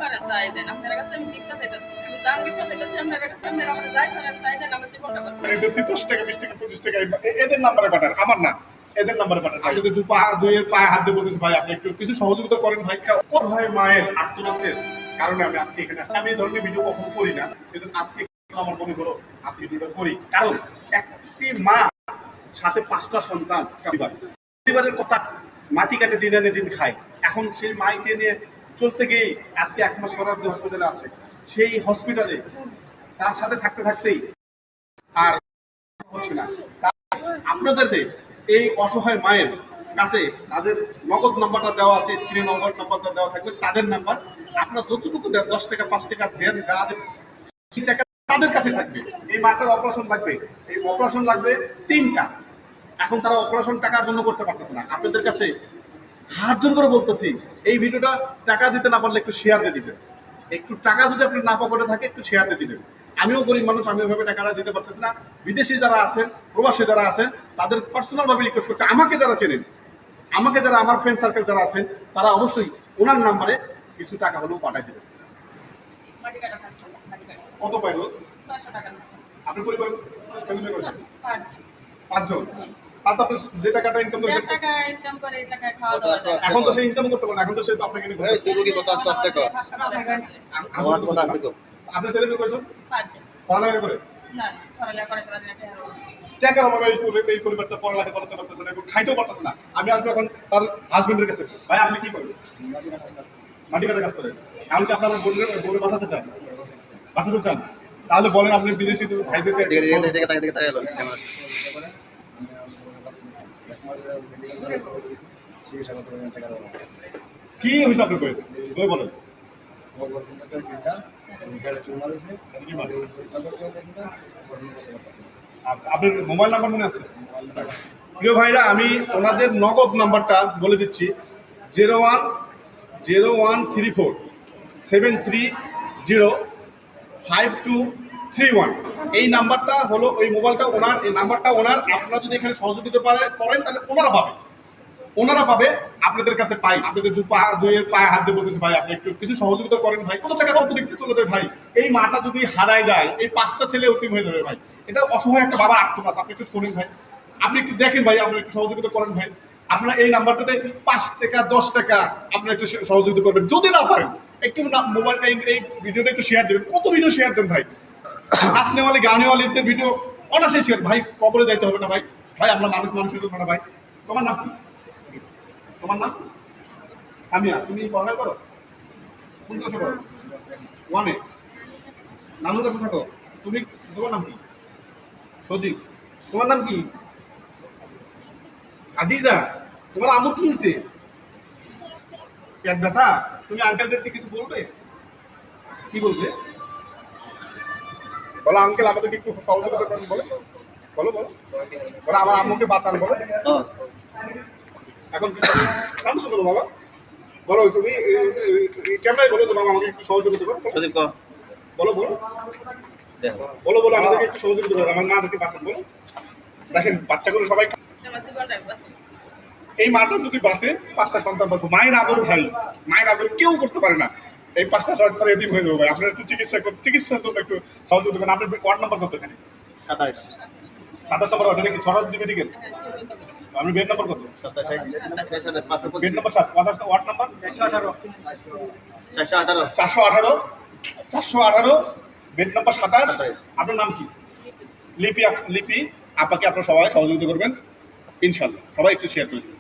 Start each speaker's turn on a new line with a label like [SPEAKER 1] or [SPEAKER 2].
[SPEAKER 1] পারেন তাই দেন। আপনার কাছে আমি ভিক্ষা চাইতেছি। আমি দান ভিক্ষা চাইতেছি আপনার কাছে। আপনারা আমার যাই পারেন তাই দেন, আমার জীবনটা বাঁচান।
[SPEAKER 2] এটা 10 টাকা 20 টাকা 25 টাকা এদের নাম্বারে পাঠান, আমার না, এদের নাম্বারে পাঠান। আমি যদি দুইয়ের পায়ে হাত দিয়ে বলতেছি ভাই আপনি একটু কিছু সহযোগিতা করেন ভাই। কোথায় মায়ের আত্মনাথের কারণে আমি আজকে এখানে আসছি। আমি এই ধরনের ভিডিও কখনো করি না, কিন্তু আজকে আমার মনে হলো আজকে ভিডিওটা করি। কারণ একটি মা সাথে 5টা সন্তান, পরিবারের কথা মাটি কাটে দিন আনে দিন খায়। এখন সেই মাইকে নিয়ে চলতে গিয়েই আজকে 1 মাস সরাসরি হসপিটালে আছে। সেই হসপিটালে তার সাথে থাকতে থাকতেই আর হচ্ছে না। আপনাদের যে এই অসহায় মায়ের কাছে তাদের নগদ নাম্বারটা দেওয়া আছে, স্ক্রিনে নগদ নাম্বারটা দেওয়া থাকবে, তাদের নাম্বার। আপনারা যতটুকু দেন 10 টাকা 5 টাকা দেন, সেই টাকা তাদের কাছে থাকবে। এই মাটার অপারেশন লাগবে, এই অপারেশন লাগবে 3টা। এখন তারা অপারেশন টাকার জন্য করতে পারতেছে না। আপনাদের কাছে হাত জোর করে বলতেছি, এই ভিডিওটা টাকা দিতে না পারলে একটু শেয়ার দিয়ে দিবেন। একটু টাকা যদি আপনি না পকেটে থাকে একটু শেয়ার দিয়ে দিবেন। আমিও গরিব মানুষ, আমি ওইভাবে টাকাটা দিতে পারতেছি না। বিদেশি যারা আছেন, প্রবাসী যারা আছেন, তাদের পার্সোনাল ভাবে রিকোয়েস্ট করছে, আমাকে যারা চেনেন, আমাকে যারা আমার ফ্রেন্ড সার্কেল যারা আছেন, তারা অবশ্যই ওনার নাম্বারে কিছু টাকা হলেও পাঠাই দেবেন।
[SPEAKER 1] মাটি কাটা কাজ করব, মাটি কাটা।
[SPEAKER 2] কত পাইল?
[SPEAKER 1] 600 টাকা দিচ্ছি।
[SPEAKER 2] আপনি পরিবার সেমিনার করেছেন
[SPEAKER 1] 5
[SPEAKER 2] 5 জন। আর তো আপনি যে টাকাটা ইনকাম
[SPEAKER 1] যে
[SPEAKER 2] করেছেন,
[SPEAKER 1] টাকা ইনকাম করে এই টাকায় খাওয়া দাওয়া যায়।
[SPEAKER 2] এখন তো সে ইনকাম করতে পারেন, এখন তো সে তো আপনাকে নিয়ে ঘুরতেছে। আপনি ছেলে মেয়ে করেছেন
[SPEAKER 1] 5
[SPEAKER 2] পড়ালেখা করে?
[SPEAKER 1] না, পড়ালেখা করে না।
[SPEAKER 2] টাকার অভাবে এই পরিবারটা পড়ালেখা করতে পারতেছে না এবং খাইতেও পারতেছে না। আমি আসবো এখন তার হাজবেন্ডের কাছে, ভাই আপনি কি করেন? মাটি কাটার কাজ করেন। এখন কি আপনার বোনের বাঁচাতে চান? বাঁচাতে চান? তাহলে বলেন আপনি বিদেশি খাইতে কি হিসাব করেছেন বলেন। আচ্ছা, আপনার মোবাইল নাম্বার মনে আছে? প্রিয় ভাইরা, আমি ওনাদের নগদ নাম্বারটা বলে দিচ্ছি, 010134 এই নাম্বারটা হলো ওই মোবাইলটা ওনার, এই নাম্বারটা ওনার। আপনারা যদি এখানে সহযোগিতা করেন তাহলে ওনারা পাবে আপনাদের কাছে পাই। আপনাদের দুইয়ের পায়ে হাত দিয়ে বলতেছে ভাই আপনি একটু কিছু সহযোগিতা করেন ভাই। কত টাকা কত দেখতে চলে যায় ভাই। এই মাটা যদি হারায় যায়, এই 5টা ছেলে অতিম হয়ে যাবে ভাই। এটা অসহায় একটা বাবা আত্মনাথ। আপনি একটু শোনেন ভাই, আপনি একটু দেখেন ভাই, আপনি একটু সহযোগিতা করেন ভাই। আপনারা এই নাম্বারটাতে 5 টাকা 10 টাকা আপনারা একটু সহযোগিতা করবেন। যদি না পারেন একটু মোবাইলটা এই ভিডিওটা একটু শেয়ার দেবেন। কত ভিডিও শেয়ার দেন ভাই, হাসনেওয়ালি গানেওয়ালিদের ভিডিও অনাসে শেয়ার। ভাই কবরে যাইতে হবে না ভাই, ভাই আমরা মানুষের জন্য না ভাই। তোমার নাম কি? তোমার নাম সামিয়া। তুমি পড়ালেখা করো? কোন ক্লাসে পড়ো? 1-এ। নানুর কাছে থাকো তুমি? তোমার নাম কি? সজীব। তোমার নাম কি? আদিজা। তোমার আম্মু কি হয়েছে? পেট ব্যথা। তুমি আঙ্কেলদেরকে কিছু বলবে? কি বলবে? বলো আঙ্কেল আমাদেরকে একটু সহযোগিতা করেন। বলো বলো বলো বলো আমার আম্মুকে বাঁচান। বলো এখন কাম তো বলো বাবা, বলো তুমি ক্যামেরায় বলো তো বাবা আমাকে একটু সহযোগিতা করো। বলো বলো বলো বলো আমাদেরকে একটু সহযোগিতা করো, আমার মাদেরকে বাঁচান। বলো। দেখেন বাচ্চাগুলো সবাই,
[SPEAKER 1] আমার জীবনটা বাঁচান।
[SPEAKER 2] এই মাটা যদি বাঁচে 5টা সন্তান বাঁচবো। মায়ের আদর ভাই, মায়ের আদর কেউ করতে পারে না। এই 5টা সন্তান এদিক হয়ে যাবে ভাই। আপনার একটু চিকিৎসার জন্য একটু সহযোগিতা করেন। আপনার ওয়ার্ড নাম্বার কত এখানে? 27 নম্বর ওয়ার্ড। কি সরাসরি মেডিকেল? আপনি বেড নাম্বার কত? Bed number 7। Ward number 418 bed number 27। আপনার নাম কি? লিপি। লিপি আপাকে আপনারা সবাই সহযোগিতা করবেন ইনশাল্লাহ। সবাই একটু শেয়ার করবেন।